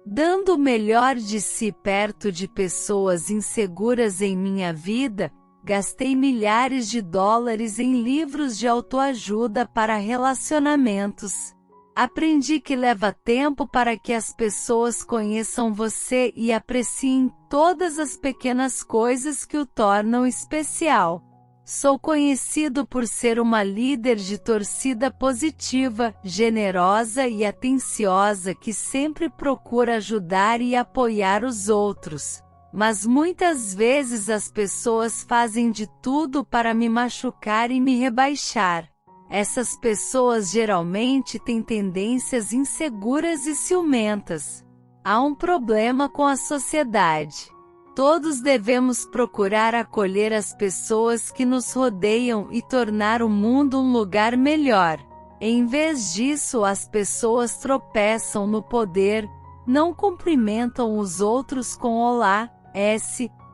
Dando o melhor de si perto de pessoas inseguras em minha vida, gastei milhares de dólares em livros de autoajuda para relacionamentos. Aprendi que leva tempo para que as pessoas conheçam você e apreciem todas as pequenas coisas que o tornam especial. Sou conhecido por ser uma líder de torcida positiva, generosa e atenciosa que sempre procura ajudar e apoiar os outros. Mas muitas vezes as pessoas fazem de tudo para me machucar e me rebaixar. Essas pessoas geralmente têm tendências inseguras e ciumentas. Há um problema com a sociedade. Todos devemos procurar acolher as pessoas que nos rodeiam e tornar o mundo um lugar melhor. Em vez disso, as pessoas tropeçam no poder, não cumprimentam os outros com olá,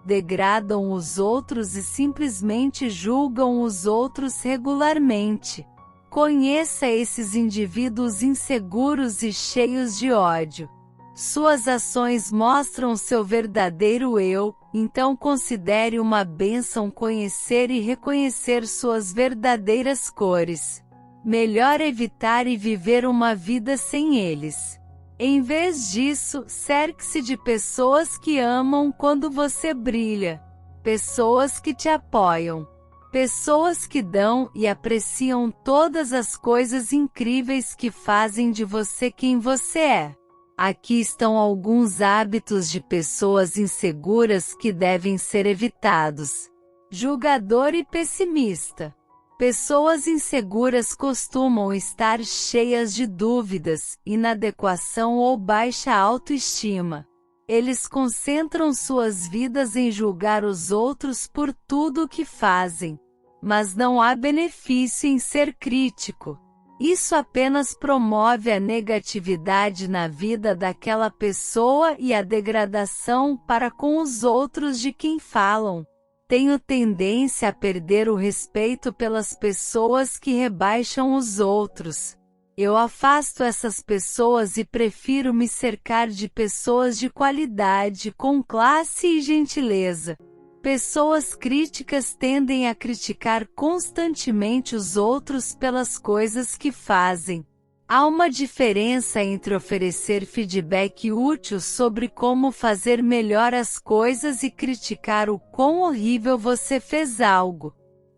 degradam os outros e simplesmente julgam os outros regularmente. Conheça esses indivíduos inseguros e cheios de ódio. Suas ações mostram seu verdadeiro eu, então considere uma bênção conhecer e reconhecer suas verdadeiras cores. Melhor evitar e viver uma vida sem eles. Em vez disso, cerque-se de pessoas que amam quando você brilha. Pessoas que te apoiam. Pessoas que dão e apreciam todas as coisas incríveis que fazem de você quem você é. Aqui estão alguns hábitos de pessoas inseguras que devem ser evitados. Julgador e pessimista. Pessoas inseguras costumam estar cheias de dúvidas, inadequação ou baixa autoestima. Eles concentram suas vidas em julgar os outros por tudo o que fazem. Mas não há benefício em ser crítico. Isso apenas promove a negatividade na vida daquela pessoa e a degradação para com os outros de quem falam. Tenho tendência a perder o respeito pelas pessoas que rebaixam os outros. Eu afasto essas pessoas e prefiro me cercar de pessoas de qualidade, com classe e gentileza. Pessoas críticas tendem a criticar constantemente os outros pelas coisas que fazem. Há uma diferença entre oferecer feedback útil sobre como fazer melhor as coisas e criticar o quão horrível você fez algo.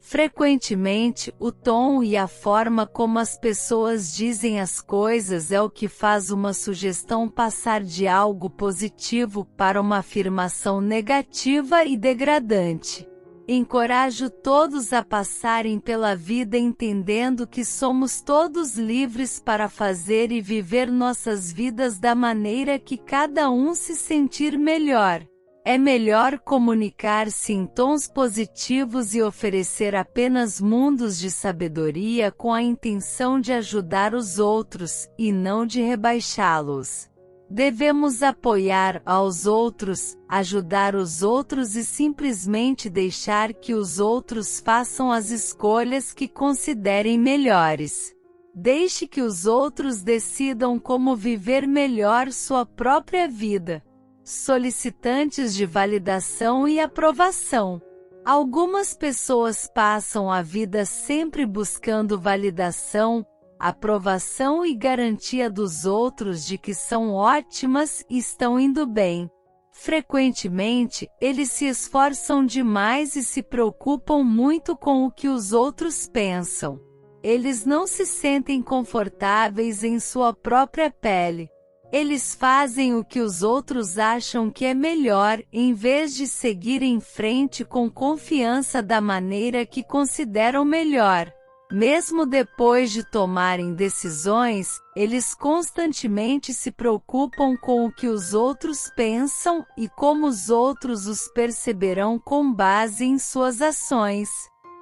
Frequentemente, o tom e a forma como as pessoas dizem as coisas é o que faz uma sugestão passar de algo positivo para uma afirmação negativa e degradante. Encorajo todos a passarem pela vida entendendo que somos todos livres para fazer e viver nossas vidas da maneira que cada um se sentir melhor. É melhor comunicar-se em tons positivos e oferecer apenas mundos de sabedoria com a intenção de ajudar os outros, e não de rebaixá-los. Devemos apoiar aos outros, ajudar os outros e simplesmente deixar que os outros façam as escolhas que considerem melhores. Deixe que os outros decidam como viver melhor sua própria vida. Solicitantes de validação e aprovação. Algumas pessoas passam a vida sempre buscando validação, aprovação e garantia dos outros de que são ótimas e estão indo bem. Frequentemente, eles se esforçam demais e se preocupam muito com o que os outros pensam. Eles não se sentem confortáveis em sua própria pele. Eles fazem o que os outros acham que é melhor, em vez de seguir em frente com confiança da maneira que consideram melhor. Mesmo depois de tomarem decisões, eles constantemente se preocupam com o que os outros pensam e como os outros os perceberão com base em suas ações.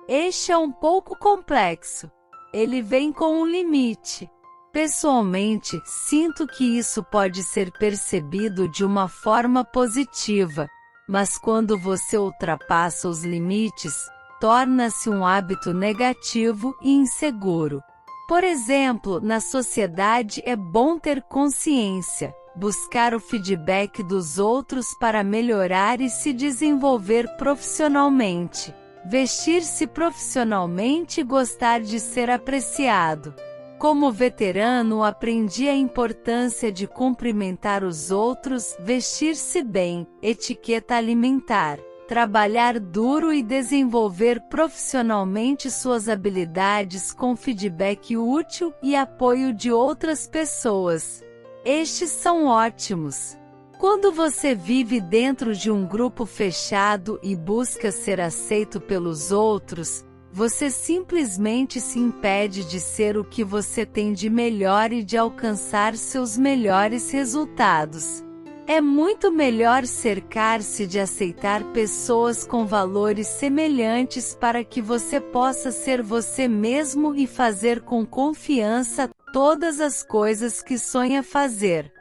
Este é um pouco complexo. Ele vem com um limite. Pessoalmente, sinto que isso pode ser percebido de uma forma positiva, mas quando você ultrapassa os limites, torna-se um hábito negativo e inseguro. Por exemplo, na sociedade é bom ter consciência. buscar o feedback dos outros para melhorar e se desenvolver profissionalmente, vestir-se profissionalmente e gostar de ser apreciado. Como veterano, aprendi a importância de cumprimentar os outros, vestir-se bem, etiqueta alimentar, trabalhar duro e desenvolver profissionalmente suas habilidades com feedback útil e apoio de outras pessoas. Estes são ótimos. Quando você vive dentro de um grupo fechado e busca ser aceito pelos outros, você simplesmente se impede de ser o que você tem de melhor e de alcançar seus melhores resultados. É muito melhor cercar-se de aceitar pessoas com valores semelhantes para que você possa ser você mesmo e fazer com confiança todas as coisas que sonha fazer.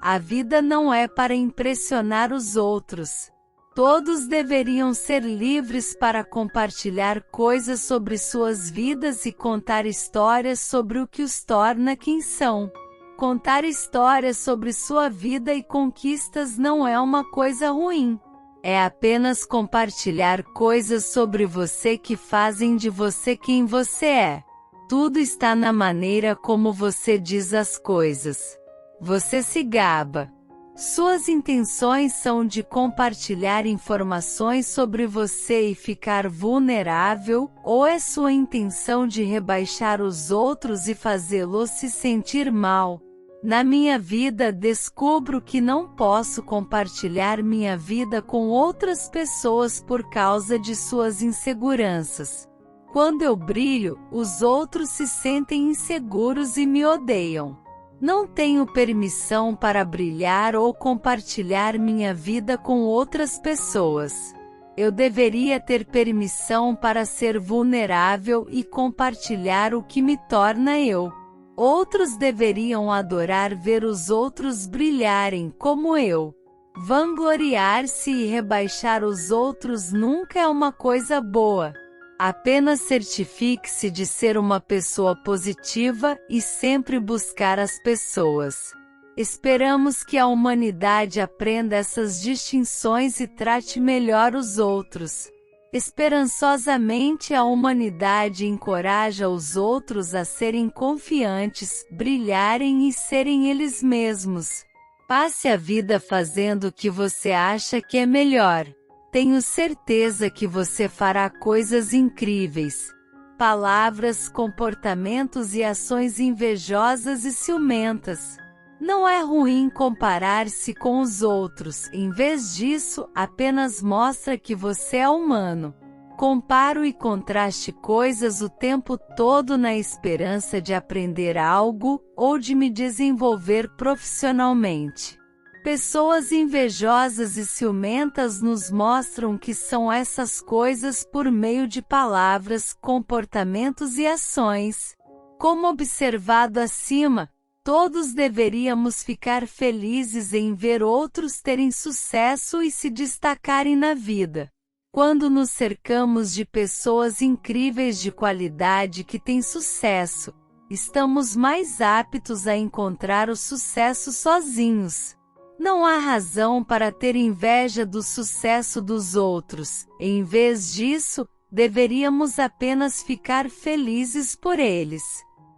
A vida não é para impressionar os outros. Todos deveriam ser livres para compartilhar coisas sobre suas vidas e contar histórias sobre o que os torna quem são. Contar histórias sobre sua vida e conquistas não é uma coisa ruim. É apenas compartilhar coisas sobre você que fazem de você quem você é. Tudo está na maneira como você diz as coisas. Você se gaba. Suas intenções são de compartilhar informações sobre você e ficar vulnerável, ou é sua intenção de rebaixar os outros e fazê-los se sentir mal? Na minha vida descubro que não posso compartilhar minha vida com outras pessoas por causa de suas inseguranças. Quando eu brilho, os outros se sentem inseguros e me odeiam. Não tenho permissão para brilhar ou compartilhar minha vida com outras pessoas. Eu deveria ter permissão para ser vulnerável e compartilhar o que me torna eu. Outros deveriam adorar ver os outros brilharem como eu. Vangloriar-se e rebaixar os outros nunca é uma coisa boa. Apenas certifique-se de ser uma pessoa positiva e sempre buscar as pessoas. Esperamos que a humanidade aprenda essas distinções e trate melhor os outros. Esperançosamente, a humanidade encoraja os outros a serem confiantes, brilharem e serem eles mesmos. Passe a vida fazendo o que você acha que é melhor. Tenho certeza que você fará coisas incríveis. Palavras, comportamentos e ações invejosas e ciumentas. Não é ruim comparar-se com os outros, em vez disso, apenas mostra que você é humano. Comparo e contraste coisas o tempo todo na esperança de aprender algo, ou de me desenvolver profissionalmente. Pessoas invejosas e ciumentas nos mostram que são essas coisas por meio de palavras, comportamentos e ações. Como observado acima, todos deveríamos ficar felizes em ver outros terem sucesso e se destacarem na vida. Quando nos cercamos de pessoas incríveis de qualidade que têm sucesso, estamos mais aptos a encontrar o sucesso sozinhos. Não há razão para ter inveja do sucesso dos outros. Em vez disso, deveríamos apenas ficar felizes por eles.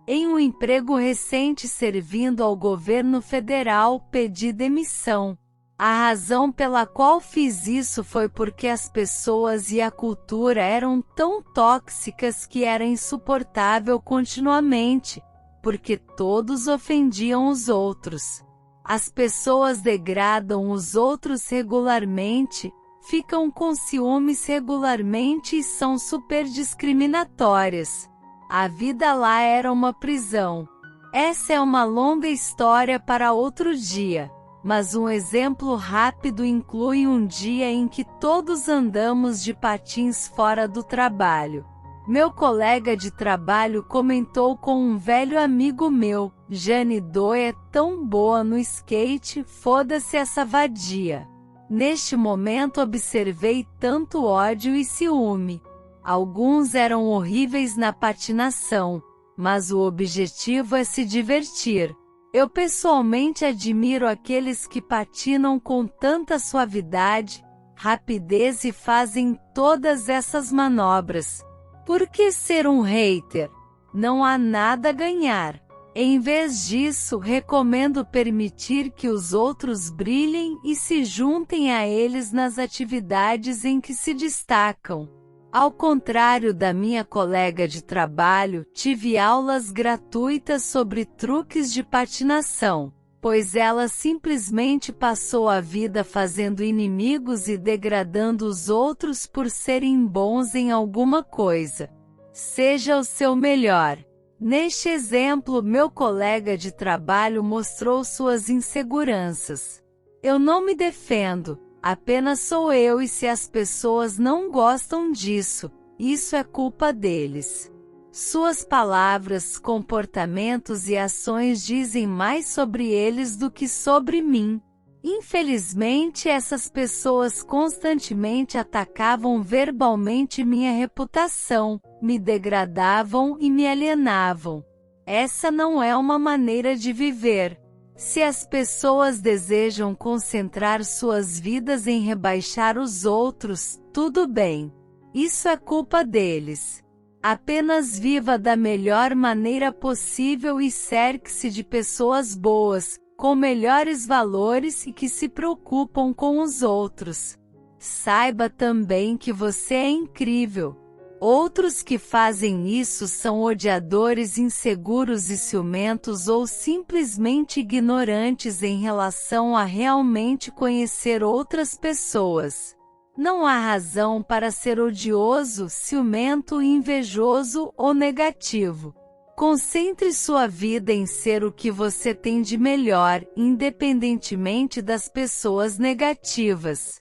Em um emprego recente servindo ao governo federal, pedi demissão. A razão pela qual fiz isso foi porque as pessoas e a cultura eram tão tóxicas que era insuportável continuamente, porque todos ofendiam os outros. As pessoas degradam os outros regularmente, ficam com ciúmes regularmente e são super discriminatórias. A vida lá era uma prisão. Essa é uma longa história para outro dia, mas um exemplo rápido inclui um dia em que todos andamos de patins fora do trabalho. Meu colega de trabalho comentou com um velho amigo meu: Jane Doe é tão boa no skate, foda-se essa vadia. Neste momento observei tanto ódio e ciúme. Alguns eram horríveis na patinação, mas o objetivo é se divertir. Eu pessoalmente admiro aqueles que patinam com tanta suavidade, rapidez e fazem todas essas manobras. Por que ser um hater? Não há nada a ganhar. Em vez disso, recomendo permitir que os outros brilhem e se juntem a eles nas atividades em que se destacam. Ao contrário da minha colega de trabalho, tive aulas gratuitas sobre truques de patinação, pois ela simplesmente passou a vida fazendo inimigos e degradando os outros por serem bons em alguma coisa. Seja o seu melhor. Neste exemplo, meu colega de trabalho mostrou suas inseguranças. Eu não me defendo, apenas sou eu, e se as pessoas não gostam disso, isso é culpa deles. Suas palavras, comportamentos e ações dizem mais sobre eles do que sobre mim. Infelizmente, essas pessoas constantemente atacavam verbalmente minha reputação, me degradavam e me alienavam. Essa não é uma maneira de viver. Se as pessoas desejam concentrar suas vidas em rebaixar os outros, tudo bem. Isso é culpa deles. Apenas viva da melhor maneira possível e cerque-se de pessoas boas, com melhores valores e que se preocupam com os outros. Saiba também que você é incrível. Outros que fazem isso são odiadores, inseguros e ciumentos ou simplesmente ignorantes em relação a realmente conhecer outras pessoas. Não há razão para ser odioso, ciumento, invejoso ou negativo. Concentre sua vida em ser o que você tem de melhor, independentemente das pessoas negativas.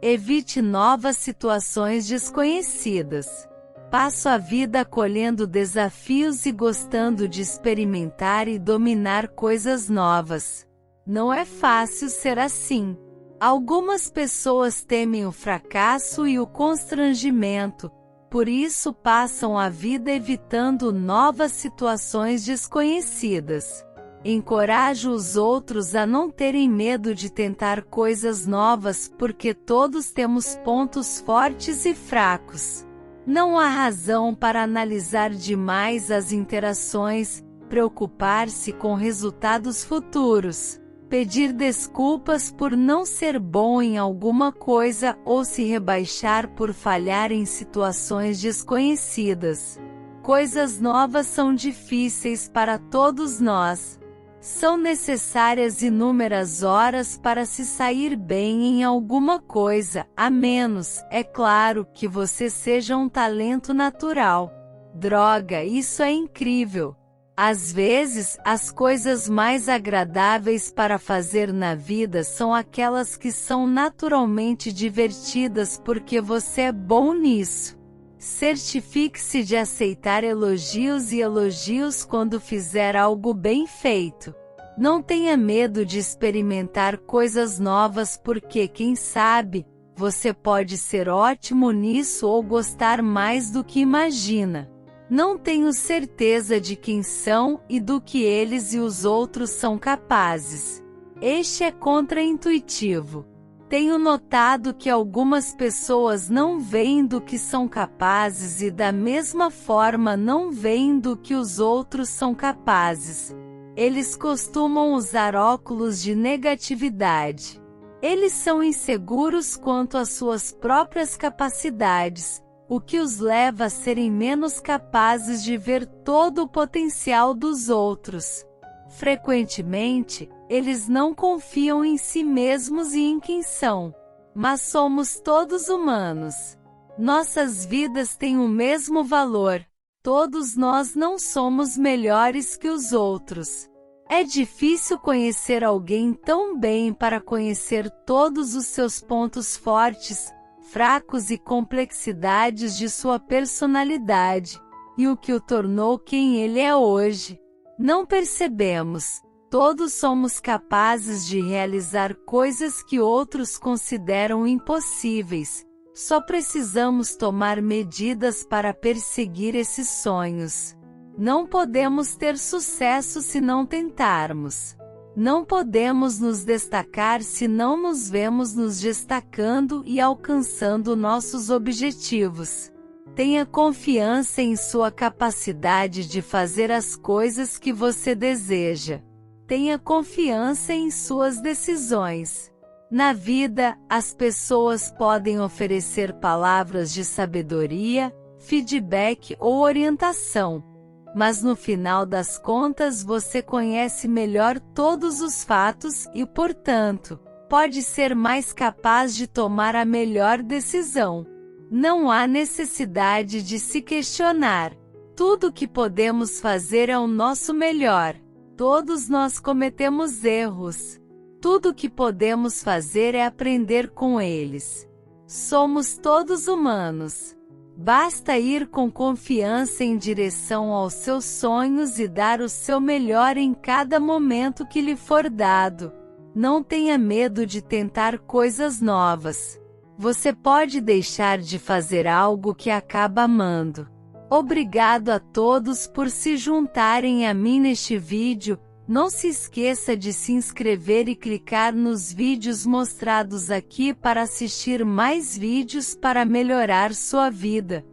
Evite novas situações desconhecidas. Passo a vida acolhendo desafios e gostando de experimentar e dominar coisas novas. Não é fácil ser assim. Algumas pessoas temem o fracasso e o constrangimento, por isso passam a vida evitando novas situações desconhecidas. Encorajo os outros a não terem medo de tentar coisas novas, porque todos temos pontos fortes e fracos. Não há razão para analisar demais as interações, preocupar-se com resultados futuros, pedir desculpas por não ser bom em alguma coisa ou se rebaixar por falhar em situações desconhecidas. Coisas novas são difíceis para todos nós. São necessárias inúmeras horas para se sair bem em alguma coisa, a menos, é claro, que você seja um talento natural. Droga, isso é incrível! Às vezes, as coisas mais agradáveis para fazer na vida são aquelas que são naturalmente divertidas porque você é bom nisso. Certifique-se de aceitar elogios e elogios quando fizer algo bem feito. Não tenha medo de experimentar coisas novas porque, quem sabe, você pode ser ótimo nisso ou gostar mais do que imagina. Não tenho certeza de quem são e do que eles e os outros são capazes. Este é contraintuitivo. Tenho notado que algumas pessoas não veem do que são capazes e da mesma forma não veem do que os outros são capazes. Eles costumam usar óculos de negatividade. Eles são inseguros quanto às suas próprias capacidades, o que os leva a serem menos capazes de ver todo o potencial dos outros. Frequentemente, eles não confiam em si mesmos e em quem são. Mas somos todos humanos. Nossas vidas têm o mesmo valor. Todos nós não somos melhores que os outros. É difícil conhecer alguém tão bem para conhecer todos os seus pontos fortes, fracos e complexidades de sua personalidade, e o que o tornou quem ele é hoje. Não percebemos. Todos somos capazes de realizar coisas que outros consideram impossíveis. Só precisamos tomar medidas para perseguir esses sonhos. Não podemos ter sucesso se não tentarmos. Não podemos nos destacar se não nos vemos nos destacando e alcançando nossos objetivos. Tenha confiança em sua capacidade de fazer as coisas que você deseja. Tenha confiança em suas decisões. Na vida, as pessoas podem oferecer palavras de sabedoria, feedback ou orientação. Mas no final das contas você conhece melhor todos os fatos e, portanto, pode ser mais capaz de tomar a melhor decisão. Não há necessidade de se questionar. Tudo o que podemos fazer é o nosso melhor. Todos nós cometemos erros. Tudo o que podemos fazer é aprender com eles. Somos todos humanos. Basta ir com confiança em direção aos seus sonhos e dar o seu melhor em cada momento que lhe for dado. Não tenha medo de tentar coisas novas. Você pode deixar de fazer algo que acaba amando. Obrigado a todos por se juntarem a mim neste vídeo. Não se esqueça de se inscrever e clicar nos vídeos mostrados aqui para assistir mais vídeos para melhorar sua vida.